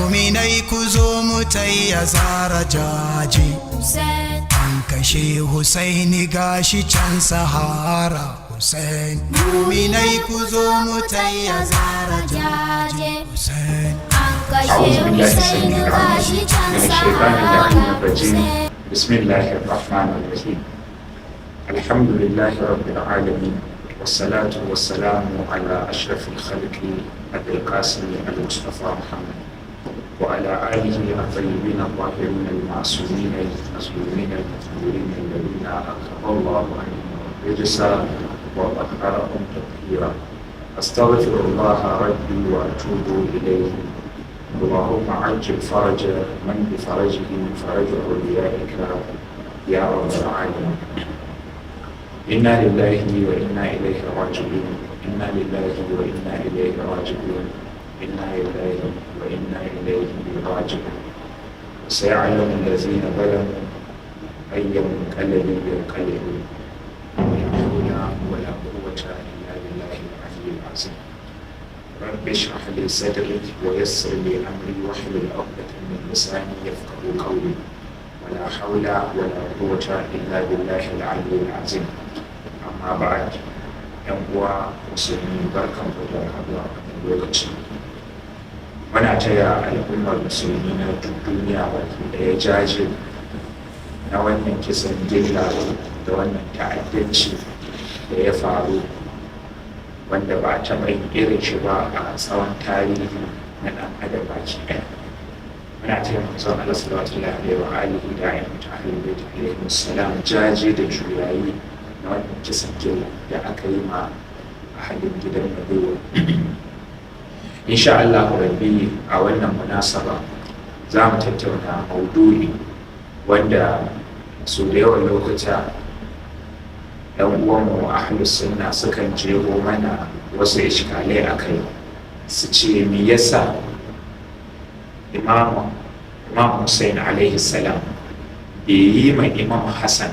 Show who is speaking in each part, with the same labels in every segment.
Speaker 1: muminai ku zo mu tayya zara jaji. An kashe Husaini gashi can Sahara. Hussein muminai ku zo mu tayya zara jaji. Hussein
Speaker 2: أعوذ بالله السميع العليم من الشيطان اللعين الرجيم. بسم الله الرحمن الرحيم. الحمد لله رب العالمين، والصلاة والسلام على أشرف الخلق أبي القاسم المصطفى محمد وعلى آله الطيبين الطاهرين المعصومين المظلومين المغفورين الذين أذهب الله عنهم الرجس وطهرهم تطهيرا. أستغفر الله ربي وأتوب إليه. اللهم عجل فرج من بفرجه فرج أوليائك يا رب العالمين. إنا لله وإنا إليه راجعون. إنا لله وإنا إليه راجعون. إنا لله وإنا إليه راجعون. سيعلم الذين ظلموا أي منقلب ينقلبون. لا حول ولا قوة إلا بالله العلي العظيم. رب اشرح لي صدري ويسر لي أمري واحلل عقدة من لساني يفقهوا قولي. ولا حول ولا قوة إلا بالله العلي العظيم. أما بعد، ‘yan uwa musulmi barkan ku da haɗuwa a wannan lokaci. Muna taya al'ummar musulmi na duniya baki ɗaya jaje na wannan kisan gilla da wannan ta'addanci da ya faru, wanda ba a taɓa yin irin shi ba a tsawon tarihi na ɗan adam baki ɗaya. Muna taya manzon Allah sallallahu alaihi wa alihi da ayyukan ahlul bait alaihi salam jaje da juyayi na wannan kisan gilla da aka yi ma a halin gidan Nabiwa. Insha Allah rabbi a wannan munasaba za mu tattauna maudu'i wanda su da yawan lokuta ‘yan uwanmu ahlus sunna sukan jeho mana wasu iskalai a kai, su ce me yasa Imam Husaini alaihi salam bai yi ma Imam Hassan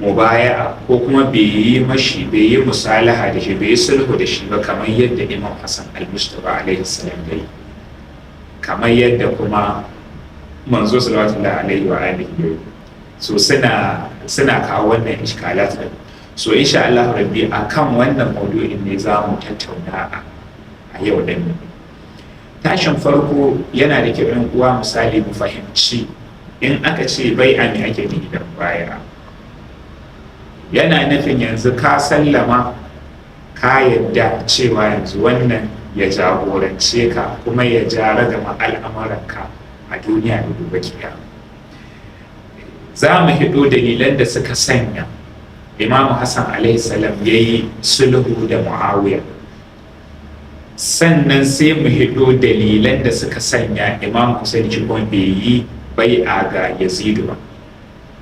Speaker 2: mubaya'a ko kuma bai yi musalaha da shi, bai yi sulhu da shi ba, kamar yadda Imam Hassan al-Mustafa alaihi salam ya yi, kamar yadda kuma manzo sallallahu alaihi wa alihi. So suna kawo wannan iskalat. So insha Allah rabbi akan wannan maudu'in ne za mu tattauna a yau din. Tashin farko yana da kyau ɗan uwa misali mu fahimci in aka ce bai'a me ake nufi da bai'a. Yana nufin yanzu ka sallama, ka yadda cewa yanzu wannan ya jagorance ka kuma ya ja ragama al'amuranka a duniya da gobe kiyama. Za mu hido dalilan da suka sanya Imam Hassan alaihi salam ya yi sulhu da Muawiya, sannan sai mu hido dalilan da suka sanya Imam Husaini kuma bai yi bai'a ga Yazidu ba.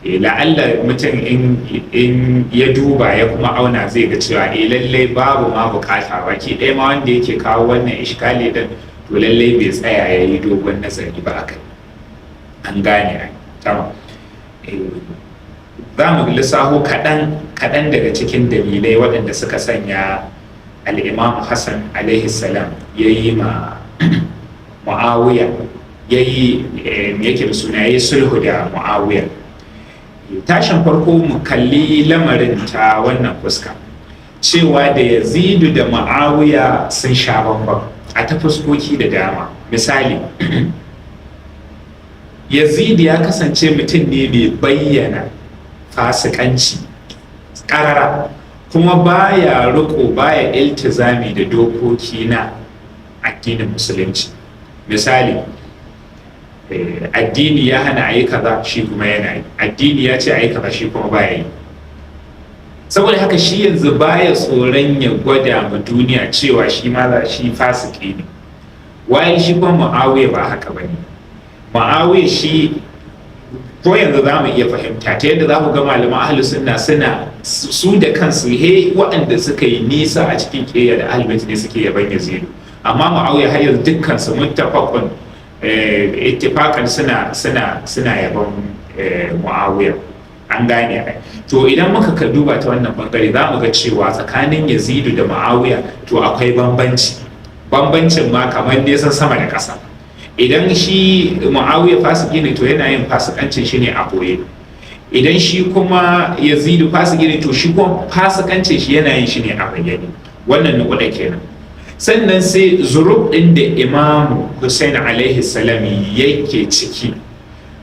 Speaker 2: La'alla mutum in ya duba ya kuma auna zai ga cewa lallai babu ma bukata baki ɗaya ma wanda yake kawo wannan iskali din, to lallai bai tsaya ya yi dogon nazari ba akai. An gane tamam. Za mu lissaho kaɗan daga cikin dalilai waɗanda suka sanya al'imam Hassan alaihi salam ya yi ma Muawiya, ya yi sulhu da Muawiya. Tashin farko mu kalli lamarin ta wannan fuska, cewa da Yazidu da Muawiya sun sha bambam a ta fuskoki da dama. Misali, Yazidu ya kasance mutum ne mai bayyana fasikanci ƙarara, kuma baya iltizami da dokoki na addinin musulunci. Misali, addini ya hana a yi kaza, shi kuma yana yi. Addini ya ce a yi kaza, shi kuma baya yi. Saboda haka shi yanzu baya tsoron ya gwada ma duniya cewa shi shi fasiki ne. Wayan shi kuma Muawiya ba haka ba ne. Muawiya shi ko yanzu za mu iya fahimta ta yadda za ku ga malaman ahlus sunna su da kansu waɗanda suka yi nisa a cikin ƙiyayya da ahlul bait ne suke yaban Yazidu, amma Muawiya har yanzu dukkan su muttafaqun ittifaqan suna yaban Muawiya. An gane. To idan muka ka duba ta wannan bangare za mu ga cewa tsakanin Yazidu da Muawiya to akwai bambancin ma kamar nesan sama da ƙasa. idan shi Muawiya fasiki ne to yana yin fasikancin shi ne a boye, idan shi kuma Yazidu fasiki ne to shi kuma fasikancin shi yana yin shi ne a bayyane. Wannan nukuda kenan. Sannan sai zurub ɗin da Imam Husaini alaihi salam yake ciki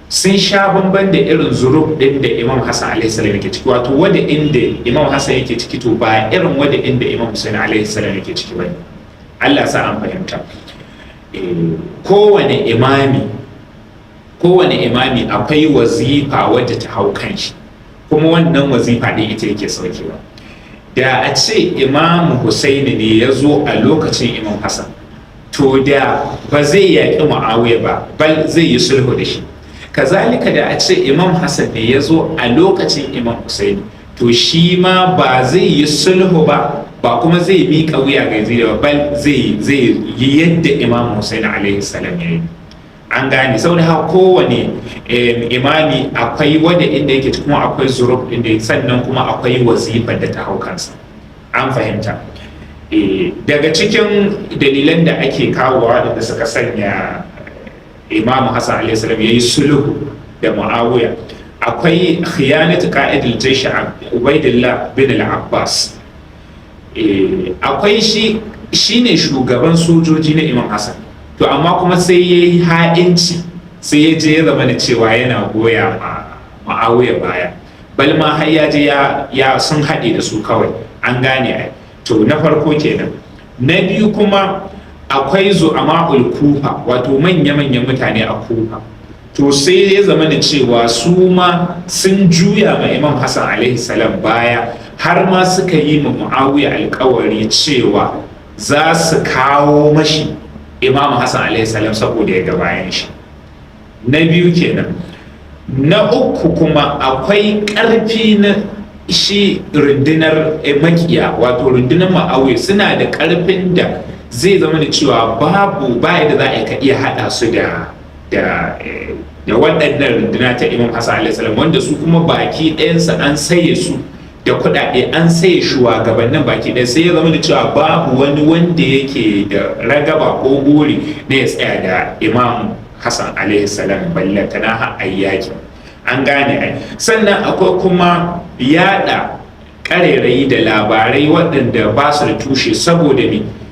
Speaker 2: sun sha bamban da irin zurub ɗin da Imam Hassan alaihi salam yake ciki, wato wanda inda Imam Hassan yake ciki to ba irin wanda inda Imam Husaini alaihi salam yake ciki bane. Allah sa an fahimta. Kowane imami akwai wazifa wadda ta hau kanshi, kuma wannan wazifa ɗin ita yake saukewa. Da a ce Imam Husaini ne ya zo a lokacin Imam Hassan, to da ba zai yaƙi Muawiya ba, bal zai yi sulhu da shi. Kazalika da a ce Imam Hassan ne ya zo a lokacin Imam Husaini, to shi ma ba zai yi sulhu ba, ba kuma zai miƙa wuya ga Yazidu ba, bal zai yi yadda Imam Husaini alaihi salam ya yi. An gane, saboda haka kowane imami akwai wanda inda yake kuma akwai zurub inda sannan kuma akwai wazifar da ta hau kansa. An fahimta. Daga cikin dalilan da ake kawowa da suka sanya Imam Hassan alaihi salam yayi sulhu da Muawiya, akwai khiyanatu qa'idul jaysh Ubaidillah bin al-Abbas. Akwai shine shugaban sojoji na Imam Hassan, to amma kuma sai ya yi ha'inci, sai ya je ya zama da cewa yana goya ma Muawiya baya, bal ma har ya je ya sun haɗe da su kawai. An gane ai. To na farko kenan. Na biyu kuma akwai zu'ama'ul Kufa, wato manya-manyan mutane a Kufa, to sai ya zama da cewa su ma sun juya ma Imam Hassan alaihi salam baya, har ma suka yi ma Muawiya alkawari cewa za su kawo mashi Imam Hassan alaihi salam saboda ya ga bayan shi. Na biyu kenan. Na uku kuma akwai ƙarfi na shi rundunar makiya, wato rundunar Muawiya suna da ƙarfin da zai zama da cewa baya da za a iya haɗa su da waɗannan runduna ta Imam Hassan alaihi salam, wanda su kuma baki ɗayansa an saye su da kuɗaɗe, an saye shugabannin baki ɗaya, sai ya zama da cewa babu wani wanda yake da ragaba ko buri na ya tsaya da Imam Hassan alaihi salam ballantana har ayyaki. An gane ai. Sannan akwai kuma yada ƙarairayi da labarai waɗanda ba su da tushe,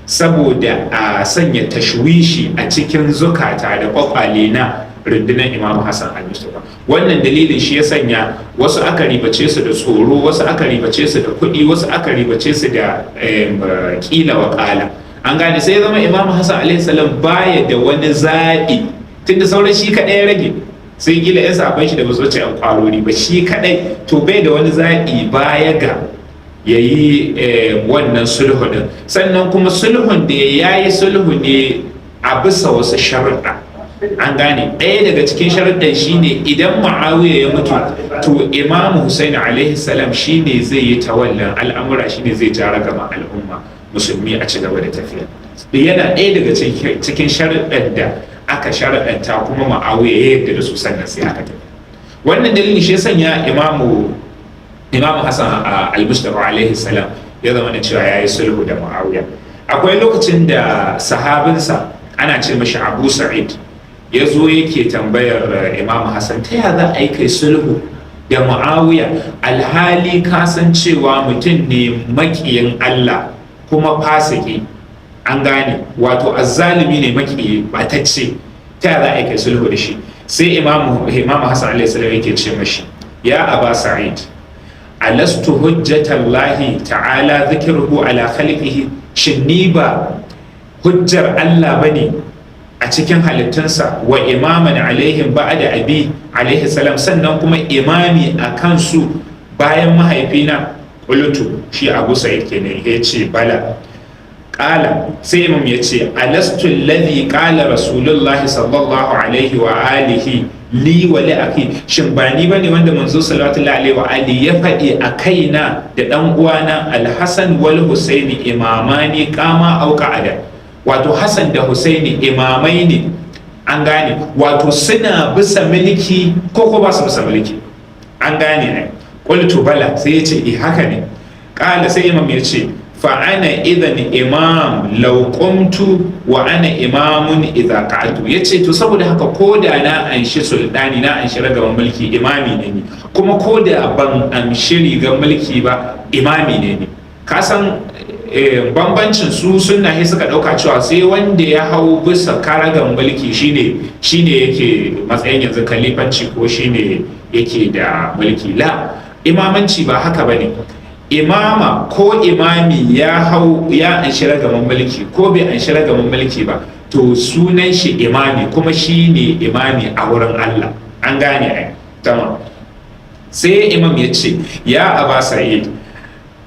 Speaker 2: saboda a sanya tashwishi a cikin zukata da kwakwale na rundunar Imam Hassan al-Mustafa. Wannan dalilin shi ya sanya wasu aka ribace su da tsoro, wasu aka ribace su da kuɗi, wasu aka ribace su da kila wa ƙala. An gane, sai ya zama Imam Hassan alaihi salam baya da wani zaɓi, tunda sauran shi kaɗai ya rage, sai kila yan sabon shi da ba su wuce yan ƙwarori ba, shi kaɗai, to bai da wani zaɓi baya ga ya yi wannan sulhu din. Sannan kuma sulhun da ya yi sulhu ne a bisa wasu sharuɗa. An gane, ɗaya daga cikin sharuɗan shine idan Muawiya ya mutu, to Imam Husaini alaihi salam shine zai yi tawallan al'amura, shine zai jara gama al'umma musulmi a ci gaba da tafiya. Yana ɗaya daga cikin sharuɗan da aka sharaɗanta kuma Muawiya ya yarda da su, sannan sai aka tafi. Wannan dalilin shi ya sanya Imam Hassan al-Mustafa alaihi salam ya zama da cewa ya yi sulhu da Muawiya. Akwai lokacin da sahabinsa ana ce mashi Abu Sa'id ya zo yake tambayar Imam Hassan, ta yaya za a yi kai sulhu da Muawiya alhali ka san cewa mutum ne makiyin Allah kuma fasiki? An gane, wato azzalimi ne makiyi batacce, ta yaya za a yi kai sulhu da shi? Sai Imam Hassan alaihi salam yake ce mashi, ya Aba Sa'id, alastu hujjatallahi ta'ala dhikruhu ala khalqihi, shin ni ba hujjar Allah bane a cikin halittunsa, wa imaman alaihim ba'da abi alaihi salam, sannan kuma imami a kansu bayan mahaifina? Qultu, shi Abu Sa'id kenan ya ce bala. Qala, sai Imam ya ce, alastu alladhi qala rasulullahi sallallahu alaihi wa alihi li wa li akhi, shin ba ni bane wanda manzo sallallahu alaihi wa alihi ya faɗi a kaina da dan uwana al-Hasan wal Husaini imamani kama au qa'ada, wato Hassan da Husaini imamai ne. An gane, wato suna bisa mulki ko ba su bisa mulki? An gane ne. Qultu bala, sai ya ce haka ne. Qala, sai Imam ya ce, fa ana idan imam law qumtu wa ana imamun idza qa'tu. Yace to saboda haka koda na anshi sultani, na anshi ragaban mulki, imami ne ni, kuma koda ban amshi rigar mulki ba, imami ne ni. Ka san bambancin su sunna sai suka dauka cewa sai wanda ya hau bisa karagan mulki shine yake matsayin yanzu kalifanci ko shine yake da mulki. La, imamanci ba haka bane. Imama ko imami ya anshi ragaman mulki ko bai anshi ragaman mulki ba, to sunan shi imami, kuma shine imami a wurin Allah. An gane ai? Tamam. Sai imam ya ce, ya Aba Sa'id,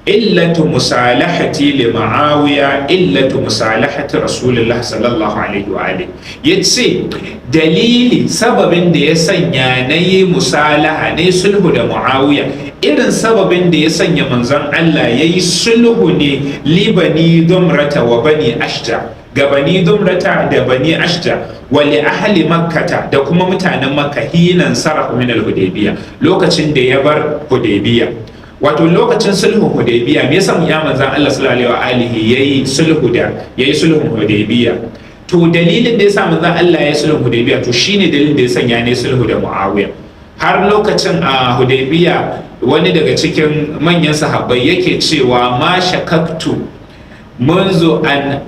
Speaker 2: illatu musalahati li Muawiya illatu musalahati Rasulullah sallallahu alaihi wa alihi. Yace dalili, sababin da ya sanya nayi musalaha ne sulhu da Muawiya, irin sababin da ya sanya manzon Allah yayi sulhu ne li bani dumrata wa bani ashja, ga bani dumrata da bani ashja, wa li ahli makkata da kuma mutanen makka, hinan saraf min al-hudaybiyya, lokacin da ya bar hudaybiyya. Wato lokacin sulhun hudaybiya, me yasa ya manzan Allah sallallahu alaihi wa alihi yayi sulhun hudaybiya? To dalilin da yasa manzan Allah yayi sulhun hudaybiya, to shine dalilin da ya sanya ne sulhu da Muawiya. Har lokacin a hudaybiya, wani daga cikin manyan sahabbai yake cewa ma shakaktu منذ أن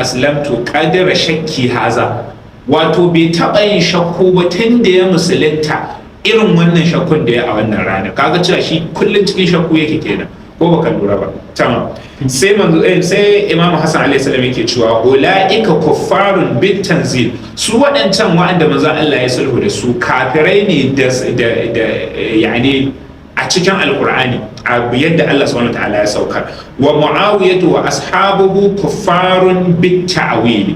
Speaker 2: أسلمت قدر شكي هذا. Wato bai taɓa yin shakku ba tun da ya musulunta irin wannan shakkun da ya a wannan rana. Kaga cewa shi kullum cikin shakku yake kenan, ko baka lura ba? Tamam. Sai Imam Hassan alaihi salam yake cewa ulaika kuffarun bit tanzil, su waɗancan wa'anda manzon Allah ya sulhu da su kafirai ne da yani a cikin alkur'ani, a yadda Allah subhanahu wataala ya saukar. Wa Muawiyatu wa ashabuhu kuffarun bit ta'wili,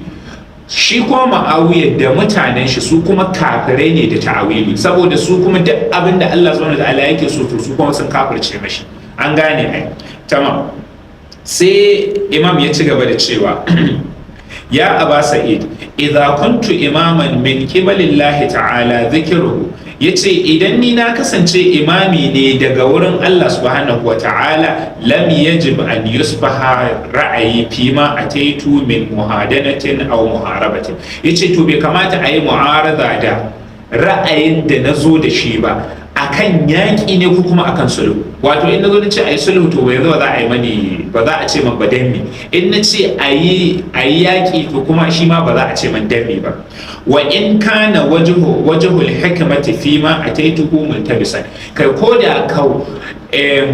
Speaker 2: shi kuma Muawiya da mutanen shi su kuma kafirai ne da ta'awili, saboda su kuma duk abin da Allah subhanahu wataala yake so to su kuma sun kafirce mashi. An gane ai? Tamam. Sai imam ya ci gaba da cewa ya Aba Sa'id, idza kuntu imaman min qibalillahi ta'ala dhikruhu, yace idan ni na kasance imami ne daga wurin Allah subhanahu wa ta'ala, lam yajib an yusbaha ra'ayi fima ataitu min muhadanatin aw muharabatin. Yace to bai kamata a yi mu'arada da ra'ayin da nazo da shi ba akan yaƙi ne ko kuma akan sulhu. Wato in nazo nace ayi sulhu, to bai zo za a yi mani, ba za a ce man ba danni. In nace ayi yaƙi, to kuma shi ma ba za a ce man danni ba. Wa in kana wajhul hikmati fi ma ataituhu multabisan, kai ko da kau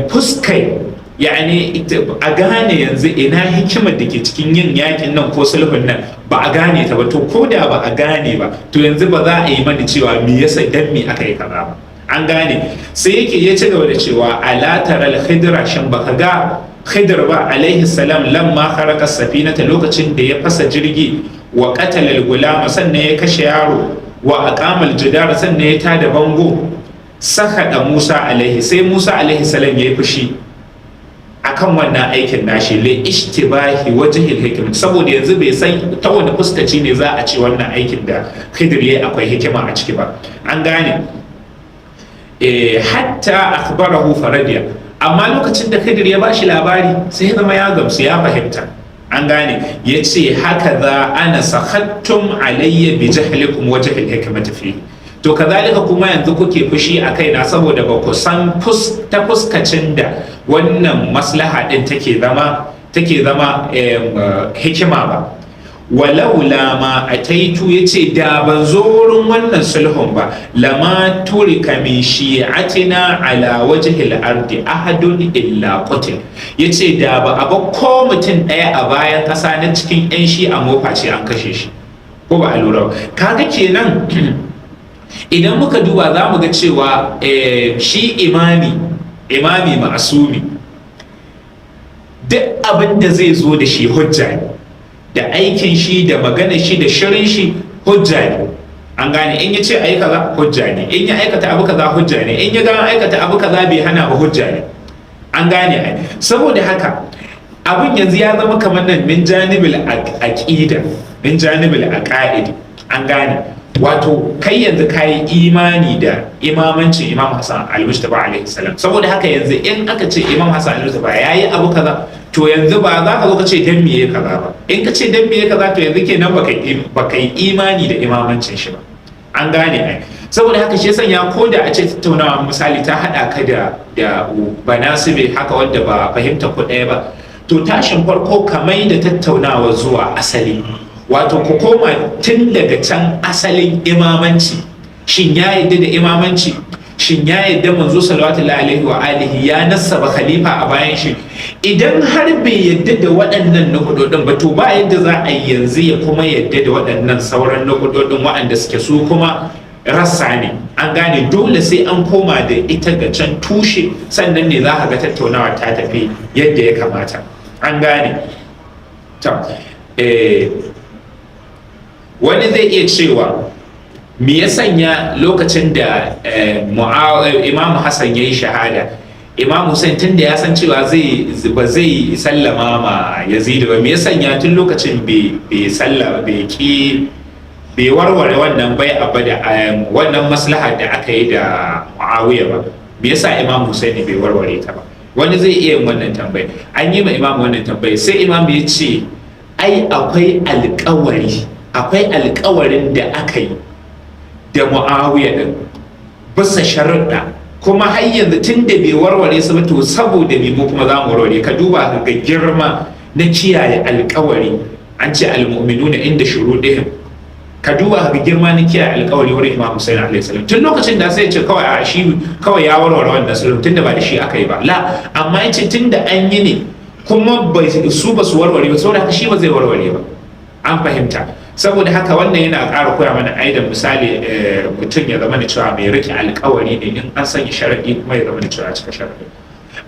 Speaker 2: fuskai, yani a gane yanzu ina hikimar da ke cikin yin yakin nan ko sulhun nan ba a gane ta ba, to ko da ba a gane ba, to yanzu ba za a yi mani cewa me yasa dan me aka yi kaza ba. An gane? Sai yake ya ci gaba da cewa ala taral khidra, shin baka ga Khidr ba alaihi salam lamma kharaqa safinata, lokacin da ya fasa jirgi, wa qatala al-gulama, sannan ya kashe yaro, wa aqama al-jidara, sannan ya tada bango, sakada Musa alaihi, sai Musa alaihi salam ya yi fushi akan wannan aikin nashi, li ishtibahi wajhil hikmah, saboda yanzu bai san ta wani fuskaci ne za a ce wannan aikin da Khidr yayi akwai hikima a ciki ba. An gane? Hatta akhbarahu faradiya, amma lokacin da Khidr ya bashi labari sai ya zama ya gamsu, ya fahimta. An gane? Ya ce haka za ana sakhattum alayya bi jahlikum wajhil hikmati fihi, to kazalika kuma yanzu kuke fushi a kaina saboda ba ku san ta fuskacin da wannan maslaha din take zama hikima ba. Walaula ma ataitu, yace da ban zo wurin wannan sulhun ba, lama turika min shi'atina ala wajhil ardi ahadun illa qutil, yace da ba a ba ko mutum daya a bayan kasa na cikin yan shi a mofa ce an kashe shi, ko ba a lura. Kaga kenan idan muka duba za mu ga cewa shi imami ma'asumi, duk abin da zai zo da shi hujja ne, da aikin shi da maganar shi da shirin shi hujja ne. An gane? In ya ce ayi kaza hujja ne, in ya aikata abu kaza hujja ne, in ya ga aikata abu kaza bai hana ba hujja ne. An gane ai? Saboda haka abin yanzu ya zama kamar nan min janibil aqida, min janibil aqaidi. An gane? wato kai yanzu kayi imani da imamancin Imam Hassan al-Mujtaba alaihi salam, saboda haka yanzu in aka ce Imam Hassan al-Mujtaba yayi abu kaza, to yanzu ba za ka zo ka ce dan me kaza ba. In ka ce dan me kaza, to yanzu kenan baka yi imani da imamancin shi ba. An gane ai. Saboda haka shi sanya ko da a ce tattaunawa misali ta hada ka da banasibe haka wanda ba fahimta ku ɗaya ba, to tashin farko kamai da tattaunawa zuwa asali, wato ku koma tun daga can asalin imamanci. Shin ya yadda da imamanci? Shin ya yadda manzo sallallahu alaihi wa alihi ya nassaba khalifa a bayan shi? Idan har bai yadda da waɗannan nukudodin ba, to ba yadda za a yi yanzu ya kuma yadda da waɗannan sauran nukudodin waɗanda suke su kuma rassa ne. An gane, dole sai an koma da ita ga can tushe, sannan ne za ka ga tattaunawa ta tafi yadda ya kamata. An gane. Wani zai iya cewa me ya sanya lokacin da Imam Hassan ya yi shahada, Imam Hussein tun da ya san cewa ba zai sallama ma Yazidu ba, me ya sanya tun lokacin bai warware wannan bai abada wannan maslaha da aka yi da Muawiya ba? Me yasa Imam Hussein bai warware ta ba? Wani zai iya yin wannan tambayi. An yi ma Imam wannan tambayi, sai Imam ya ce ai akwai alƙawarin da aka yi da Muawiya din bisa sharuɗa, kuma har yanzu tun da bai warware su ba, to saboda mu kuma za mu warware. Ka duba ga girma na kiyaye alƙawari. An ce al-mu'minuna inda shuruɗihim. Ka duba ga girma na kiyaye alƙawari wurin Imam Hussein alaihi salam. Tun lokacin da sai ya ce kawai shi kawai ya warware wannan sulhu tun da ba da shi aka yi ba, la, amma ya ce tun da an yi ne kuma su ba su warware ba, saboda haka shi ba zai warware ba. An fahimta. Saboda haka wannan yana ƙara koya mana aidan misali mutum ya zama da cewa mai rike alƙawari ne, in an sanya sharaɗi kuma ya zama da cewa cika sharaɗi.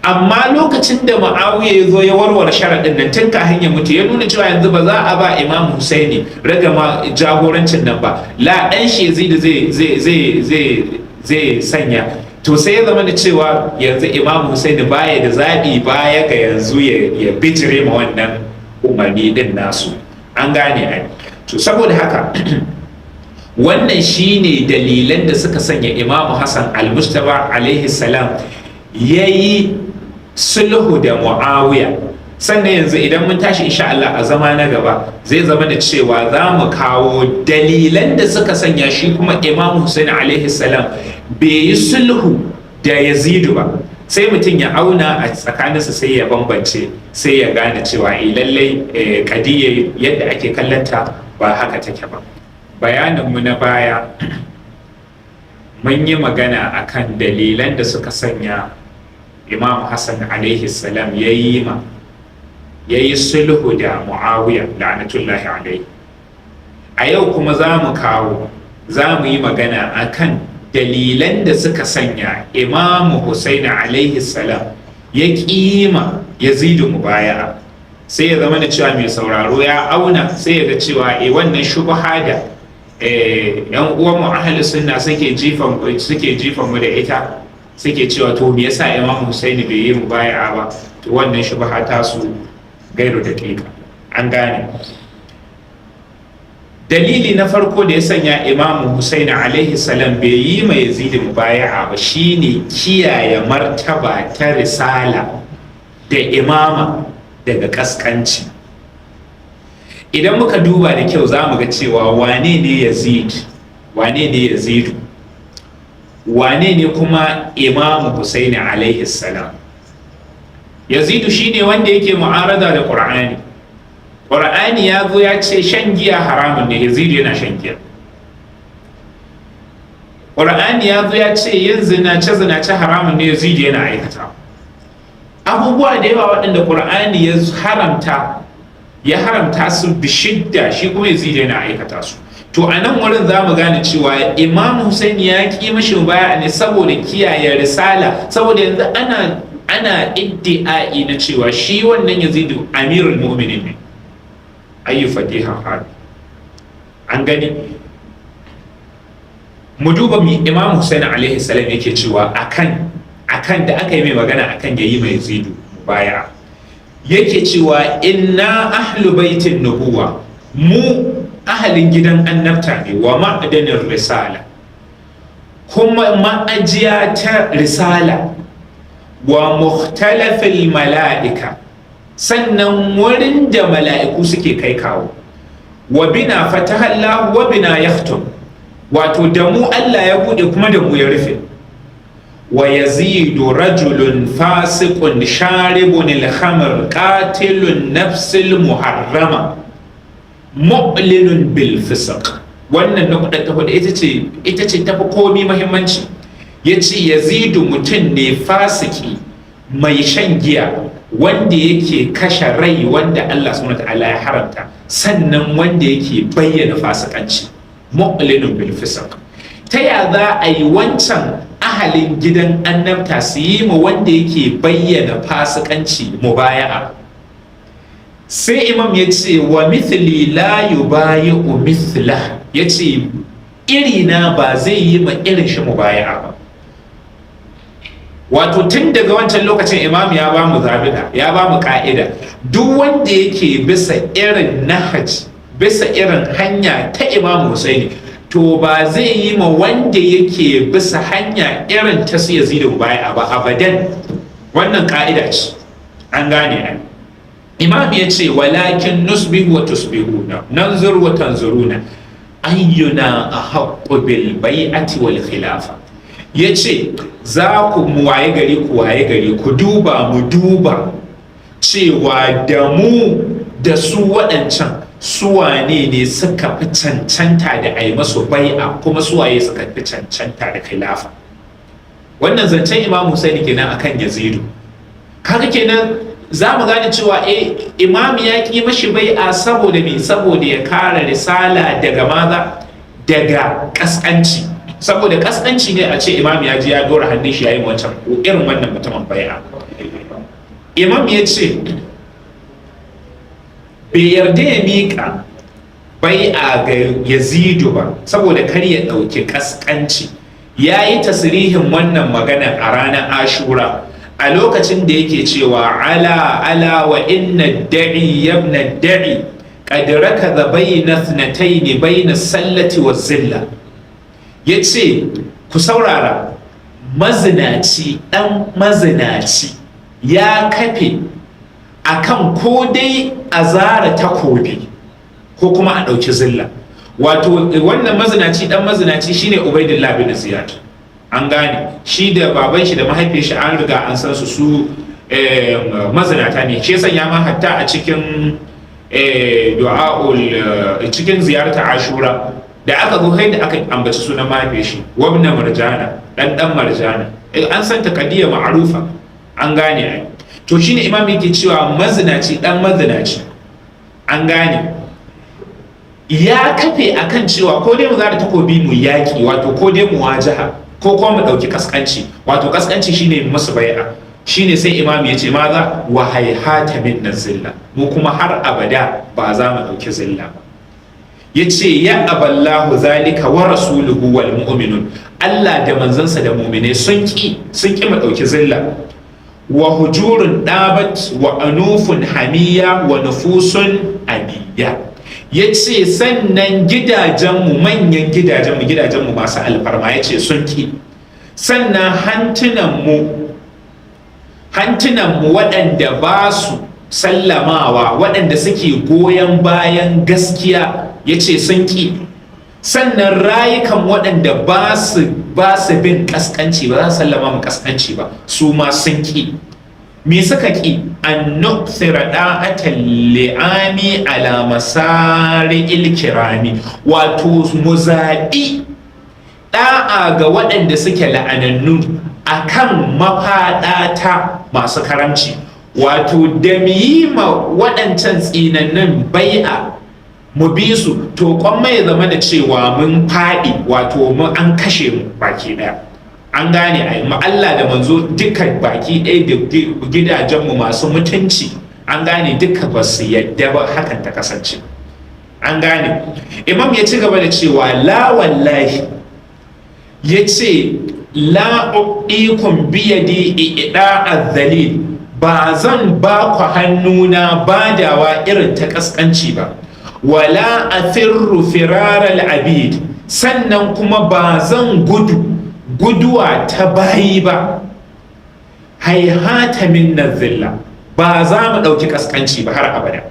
Speaker 2: Amma lokacin da Muawiya ya zo ya warware sharaɗin nan tun kafin ya mutu, ya nuna cewa yanzu ba za a ba Imam Husaini ragama jagorancin nan ba, la, ɗan shi Yazidu zai sanya. To sai ya zama da cewa yanzu Imam Husaini baya da zaɓi baya ga yanzu ya bijire ma wannan umarni din nasu. An gane ai. To saboda haka wannan shine dalilan da suka sanya Imam Hassan al-Mujtaba alaihi salam yayi sulhu da Muawiya. Sannan yanzu idan mun tashi insha Allah a zama na gaba zai zama da cewa za mu kawo dalilan da suka sanya shi kuma Imam Hussein alaihi salam bai yi sulhu da Yazidu ba. Sai mutum ya auna a tsakaninsa sai ya bambance, sai ya gane cewa lallai kadiyya yadda ake kallanta ba haka take ba. Bayaninmu na baya mun yi magana akan dalilan da suka sanya Imam Hassan alaihi salam ya yi sulhu da Muawiya la'natullahi alaihi. A yau kuma za mu yi magana akan dalilan da suka sanya Imam Husaini alaihi salam ya kima Yazidu mubaya'a. Sai ya zama da cewa mai sauraro ya auna, sai ya ga cewa wannan shubha da yan uwan mu ahli sunna suke jifan mu da ita, suke cewa to me yasa Imam Husaini bai yi mubaya'a ba, to wannan shubha ta su gairu daƙiƙa. An gane. Dalili na farko da ya sanya Imam Husaini alaihi salam bai yi mai Yazid mubaya'a ba shine kiyaye martaba ta risala da imama daga kaskanci. Idan muka duba da kyau za mu ga cewa wane ne Yazidu, wane ne kuma Imam Husaini alaihi salam. Yazidu shine wanda yake mu'arada da Qur'ani ya zo ya ce shan giya haramun ne, Yazidu yana shan giya. Qur'ani ya zo ya ce yin zinace haramun ne, Yazidu yana aikata. Abubuwa da yawa waɗanda Qur'ani ya haramta su bishidda, shi kuma Yazidu yana aikata su. To a nan wurin za mu gane cewa Imam Hussein ya ƙi mashi baya ne saboda kiyaye risala, saboda yanzu ana iddi'ai na cewa shi wannan Yazidu amirul mu'minin ne. Ayyu fatiha hal. An gani. Mu duba Imam Hussein alaihi salam yake cewa akan da aka yi mai magana akan yayi mai Yazidu baya, yake cewa inna ahlu baitin nubuwa, mu ahalin gidan annabta ne wa ma'adanin risala kuma ma'ajiya ta risala wa mukhtalafil mala'ika sannan wurin da mala'iku suke kai kawo wa bina fatahallahu wa bina yakhtum wato da mu Allah ya bude kuma da mu ya rufe wa yazidu rajulun fasiqun sharibun al-khamr qatilun nafsil muharrama mu'linun bil fisq. Wannan nukuda ta hudu ita ce tafi komi muhimmanci. Yace yazidu mutum ne fasiki mai shan giya wanda yake kashe rai wanda Allah subhanahu wataala ya haramta, sannan wanda yake bayyana fasikanci mu'linun bil fisq. Ta ya za a yi wancan ahalin gidan annabta su yi ma wanda yake bayyana fasikanci mubaya'a? Sai imam ya ce wa mithli la yubayi'u mithla, ya ce irina ba zai yi ma irin shi mubaya'a ba. Wato tun daga wancan lokacin imam ya ba mu zabida, ya ba mu ka'ida, duk wanda yake bisa irin nahaj, bisa irin hanya ta imam Husaini, to ba zai yi ma wanda yake bisa hanya irin ta su Yazidu mubaya'a ba abadan. Wannan ka'ida ce, an gane ai. Imam ya ce walakin nusbihu wa tusbihuna nanzur wa tanzuruna ayyuna ahaqqu bil bai'ati wal khilafa. Ya ce za ku mu waye gari ku duba mu duba cewa da mu da su waɗancan suwane ne suka fi cancanta da a yi masu bai'a, kuma suwaye suka fi cancanta da khilafa. Wannan zancen Imam Husaini kenan akan Yazidu. Kaga kenan za mu gane cewa imam ya ki mashi bai'a saboda me? Saboda ya kare risala daga maza, daga kaskanci. Saboda kaskanci ne a ce imam ya ji ya dora hannun shi yayin wancan irin wannan mutumin bai'a. Imam ya ce bai yarda ya miƙa bai'a ga Yazidu ba saboda kar ya ɗauki kaskanci. Ya yi tasirihin wannan magana a ranar Ashura a lokacin da yake cewa ala wa inna da'i yabna da'i qad rakadha bayna ithnatayn bayna sallati wa zilla. Yace ku saurara, mazinaci dan mazinaci ya kafe akan ko dai a zara takobi ko kuma a ɗauki zilla. Wato wannan mazinaci dan mazinaci shine Ubaidillah bin Ziyad. An gane shi da baban shi da mahaifiyar shi an riga an san su mazinata ne. Shi sanya ma hatta a cikin du'a'ul cikin ziyarta Ashura da aka zo da aka ambaci sunan mahaifiyar shi wabna marjana, dan marjana, an san takaddiya ma'rufa. An gane ai. To shine imam yake cewa mazinaci dan mazinaci, an gane, ya kafe akan cewa ko dai mu zara takobi mu yaki, wato ko dai mu wajaha, ko kuma mu ɗauki kaskanci. Wato kaskanci shine masu bai'a. Shine sai imam ya ce maza wa haihata min zilla, mu kuma har abada ba za mu ɗauki zilla ba. Ya ce ya aballahu zalika wa rasuluhu wal mu'minun, Allah da manzansa da mu'mine sun ki mu ɗauki zilla. Wa hujurun ɗabat wa anufun hamiya wa nufusun abiyya. Ya ce sannan gidajenmu, manyan gidajenmu masu alfarma, ya ce sun ki. Sannan hantunanmu waɗanda ba su sallamawa, waɗanda suke goyon bayan gaskiya, ya ce sun ki. Sannan rayukan waɗanda ba su bin ƙasƙanci, ba za su sallama mu ƙasƙanci ba, su ma sun ki. Me suka ki? An nuksira da'atan li'ami ala masari'il kirami, wato mu zaɓi ɗa'a ga waɗanda suke la'anannu akan mafaɗata masu karamci. Wato da mu yi ma waɗancan tsinannin bai'a mu bi su, to kwan mai zama da cewa mun faɗi, wato an kashe mu baki ɗaya. An gane ai, Allah da manzo duka baki ɗaya da gidajenmu masu mutunci, an gane duka ba su yadda ba hakan ta kasance. An gane. Imam ya ci gaba da cewa la wallahi, ya ce la uqikum biyadi ida azzalil, ba zan ba ku hannuna badawa irin ta kaskanci ba. wala athirru firaral abid, sannan kuma ba zan guduwa ta bayi ba, haihata min zilla, ba za mu ɗauki ƙasƙanci ba har abada.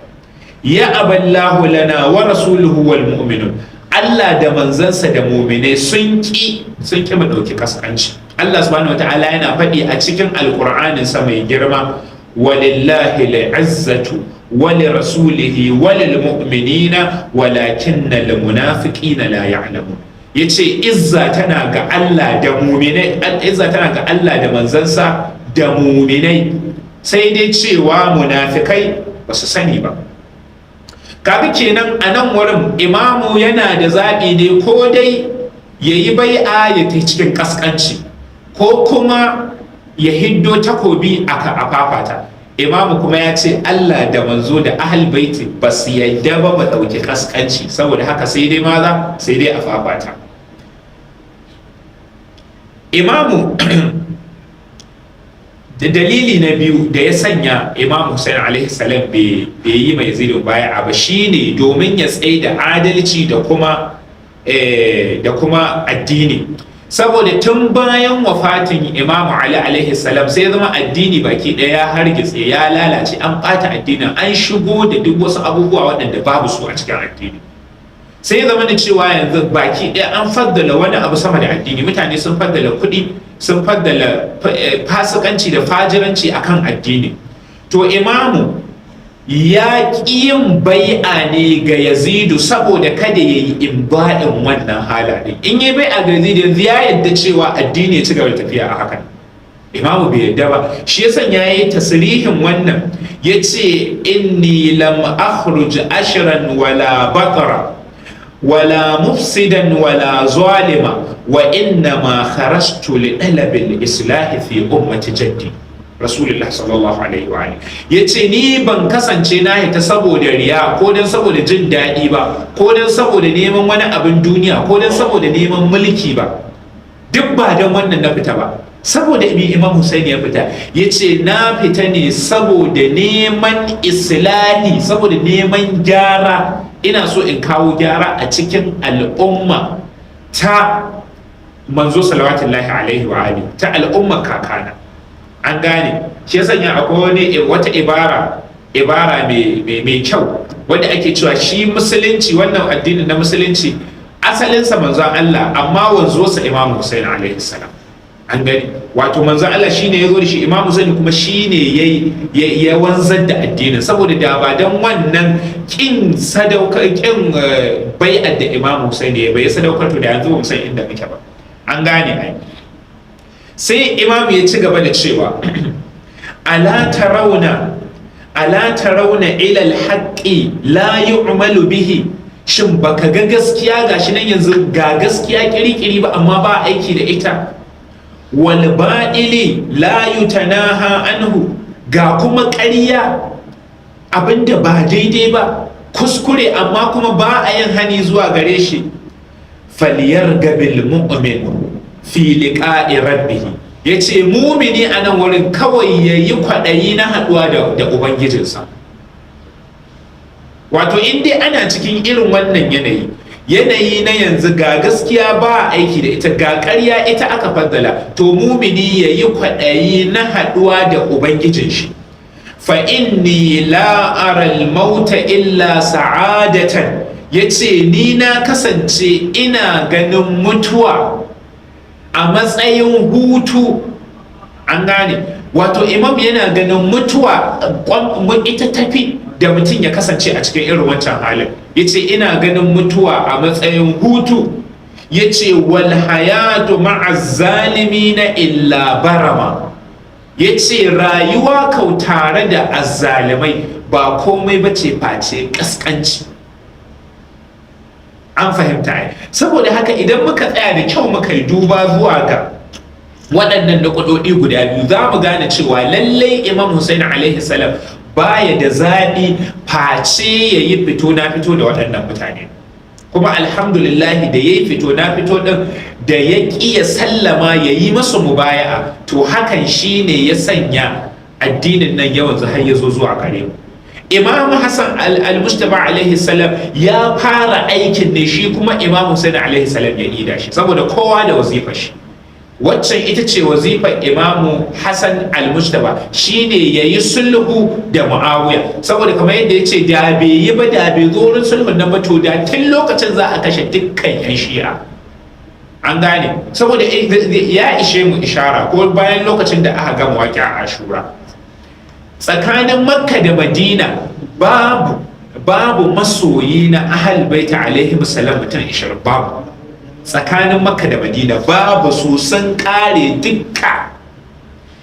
Speaker 2: Ya aballahu lana wa rasuluhu wal mu'minun, Allah da manzansa da muminai sun ki mu ɗauki ƙasƙanci. Allah subhanahu wata'ala yana faɗi a cikin alƙur'anin sa mai girma, walillahi al'izzatu wa li rasulihi wa lil mu'minina walakinna lil munafiqina la ya'lamun. Yace izza tana ga Allah da muminai, izza tana ga Allah da manzansa da muminai, sai dai cewa munafikai ba su sani ba. Kaga kenan a nan wurin imamu yana da zaɓi ne, ko dai ya yi bai'a ya ta cikin ƙasƙanci, ko kuma ya hiddo takobi a fafata. Imamu kuma ya ce Allah da manzo da ahal baiti ba su yadda ba ɗauki ƙasƙanci, saboda haka sai dai maza, sai dai a fafata. Imamu da dalili na biyu da ya sanya Imam Husaini alaihi salam bai yi mai Yazidu baya ba shine domin ya tsaye da adalci da kuma addini, saboda tun bayan wafatin Imam Ali alaihi salam sai zama addini baki ɗaya ya hargitse, ya lalace, an ɓata addinin, an shigo da duk wasu abubuwa waɗanda babu su a cikin addini. Sai zama da cewa yanzu baki ɗaya an faddala wani abu sama da addini, mutane sun faddala kuɗi, sun faddala fasikanci da fajiranci akan addini. To imamu ya ƙi yin bai'a ne ga Yazidu saboda kada ya yi imba'in wannan halaye. In yi bai'a ga Yazidu yanzu ya yadda cewa addini ya ci gaba da tafiya a hakan. Imamu bai yadda ba, shi yasan ya yi tasirihin wannan, ya ce inni lam akhruj ashran wala baqara wala mufsidan wala zalima wa inna ma kharajtu li talabil islahi fi ummati jaddi rasulullah sallallahu alaihi wa alihi. Yace ni ban kasance na hita saboda riya ko dan saboda jin daɗi ba, ko dan saboda neman wani abin duniya, ko dan saboda neman mulki ba, duk ba dan wannan na fita ba. Saboda Imam Husaini ya fita, yace na fita ne saboda neman islahi, saboda neman gyara. Ina so in kawo gyara a cikin al'umma ta manzo salawatullahi alaihi wa alihi, ta al'umma kakana. An gane, shi ya sanya akwai wata ibara mai kyau wanda ake cewa shi musulunci, wannan addinin na musulunci asalinsa manzon Allah, amma wanzuwarsa Imam Husaini alaihi salam. An gani, wato manzon Allah shine ya zo da shi, Imam Husaini kuma shine ya wanzar da addinin, saboda da ba dan wannan kin bai'ar da Imam Husaini ya bai sadaukar, to da yanzu ba mu san inda muke ba. An gane ai. Sai Imam ya ci gaba da cewa ala tarawna ila alhaqi la yu'malu bihi, shin baka ga gaskiya gashi nan yanzu ga gaskiya kiri-kiri ba amma ba aiki da ita, wal ba'ili la yutanaha anhu, ga kuma ƙarya abinda ba daidai ba, kuskure amma kuma ba a yin hani zuwa gare shi. Falyargabil mu'min fi liqa'i rabbih, yace mumini a nan wurin kawai yayi kwaɗayi na haɗuwa da ubangijinsa. Wato in dai ana cikin irin wannan yanayi na yanzu, ga gaskiya ba aiki da ita, ga ƙarya ita aka faddala, to mumini yayi kwaɗayi na haɗuwa da ubangijin shi. Fa inni la ara al-mauta illa sa'adatan, yace ni na kasance ina ganin mutuwa a matsayin hutu. An gane, wato Imam yana ganin mutuwa ita tafi da mutum ya kasance a cikin irin wancan halin. Yace ina ganin mutuwa a matsayin hutu. Yace wal hayatu ma'a zalimina illa barama, yace rayuwa kau tare da azzalimai ba komai bace face kaskanci. An fahimta ai. Saboda haka idan muka tsaya da kyau muka yi duba zuwa ga waɗannan nuƙudodi guda biyu, za mu gane cewa lallai Imam Husaini alaihi salam baya da zaɓi face ya yi fito na fito da waɗannan mutane. Kuma alhamdulillahi da ya yi fito na fito ɗin, da ya ƙi ya sallama ya yi masu mubaya'a, to hakan shine ya sanya addinin nan yawan har ya zo zuwa gare mu. Imam Hassan al-Mustaba alaihi salam ya fara aikin ne, shi kuma Imam Husaini alaihi salam ya ida shi, saboda kowa da wazifar shi. Waccan ita ce wazifar Imam Hassan al-Mustaba, shine yayi sulhu da Muawiya, saboda kamar yadda ya ce da bai yi ba, da bai zo wurin sulhun nan ba, to da tun lokacin za a kashe dukkan yan shi'a. An gane, saboda ya ishe mu ishara ko bayan lokacin da aka gama waƙi a Ashura, tsakanin Makka da Madina babu masoyi na Ahlul Bait alaihi salam mutum 20, babu. Tsakanin Makka da Madina babu su, sun kare dukka.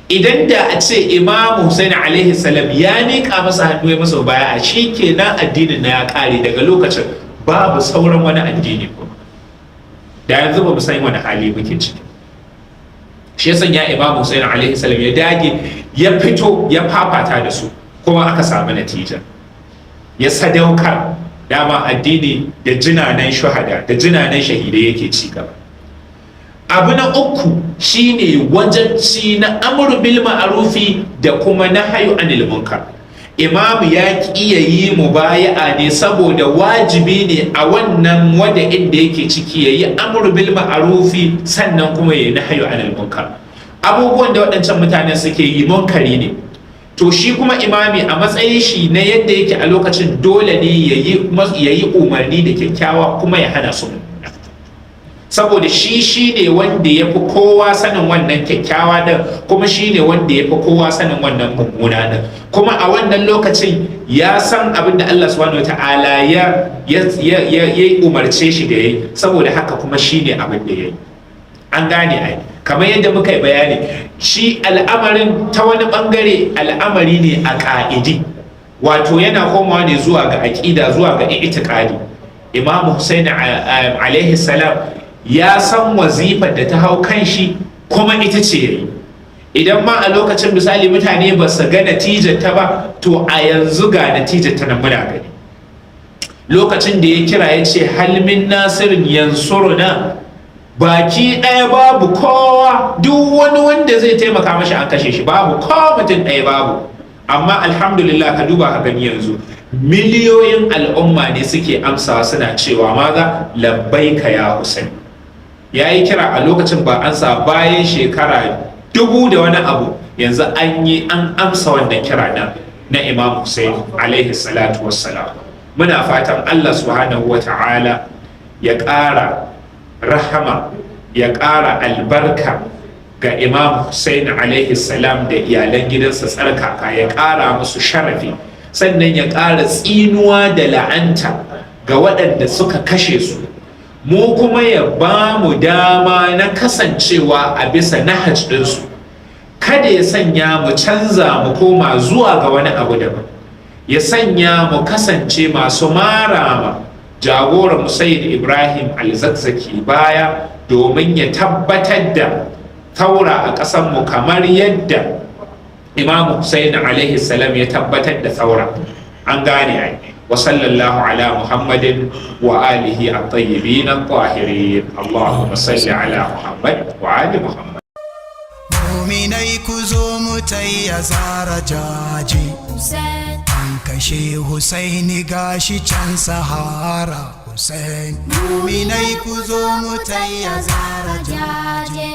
Speaker 2: Idan da a ce Imam Husaini alaihi salam ya nika masa hannu ya masa baya, shi kenan addinin na ya kare, daga lokacin babu sauran wani addini kuma. Da yanzu ba mu san wani hali muke ciki. Shi yasa ya Imam Husaini alaihi salam ya dage, ya fito ya fafata da su, kuma aka samu natija. Ya sadaukar, dama addini da jinanan shuhada da jinanan shahidai yake ci gaba. Abu na uku shine wajabci na amru bil ma'rufi da kuma nahyu anil munkar. Imam ya iya yi mubaya'a ne saboda wajibi ne a wannan wanda inda yake ciki yayi amru bil ma'rufi sannan kuma yayi nahyu anil munkar. Abubuwan da waɗancan mutanen suke yi munkari ne, to shi kuma imami a matsayin shi na yadda yake a lokacin dole ne yayi umarni da kyakkyawa kuma ya hana su, saboda shi ne wanda ya fi kowa sanin wannan kyakkyawa din, kuma shi ne wanda ya fi kowa sanin wannan mummuna din, kuma a wannan lokacin ya san abin da Allah subhanahu wataala ya umarce shi da yayi, saboda haka kuma shi ne abin da yayi. An gane ai, kamar yadda muka yi bayani, shi al'amarin ta wani bangare al'amari ne a ka'idi, wato yana komawa ne zuwa ga aqida, zuwa ga i'tiqadi. Imam Husaini alaihi salam ya san wazifar da ta hau kan shi, kuma ita ce yayi. Idan ma a lokacin misali mutane ba su ga natijar ta ba, to a yanzu ga natijar ta nan muna gani. Lokacin da ya kira ya ce hal min nasirin yansuruna, baki ɗaya babu kowa, duk wani wanda zai taimaka mashi an kashe shi, babu kowa, mutum ɗaya babu. Amma alhamdulillah ka duba ka gani yanzu miliyoyin al'umma ne suke amsawa suna cewa maza labbaika ya Husaini. Ya yi kira a lokacin ba an sa, bayan shekara 1000 da wani abu yanzu an amsa wannan kira na Imam Husaini alaihi salatu wassalam. Muna fatan Allah subhanahu wa ta'ala ya ƙara rahama, ya ƙara albarka ga Imam Husaini alaihi salam da iyalan gidansa tsarkaka, ya ƙara musu sharafi, sannan ya ƙara tsinuwa da la'anta ga waɗanda suka kashe su. Mu kuma ya ba mu dama na kasancewa a bisa nahaj ɗinsu, kada ya sanya mu canza mu koma zuwa ga wani abu daban, ya sanya mu kasance masu marama jagoran Sayyid Ibrahim al-Zakzaki baya, domin ya tabbatar da taura a ƙasanmu kamar yadda Imam Husaini alaihi salam ya tabbatar da taura. An gane ai. Wa sallallahu ala Muhammadin wa alihi at-tayyibin at-tahirin. Allahumma salli ala Muhammad wa ali Muhammad.
Speaker 1: Muminai ku zo mu tayya zara jaji, an kashe Husaini gashi can Sahara. Muminai ku zo mu tayya zara jaji.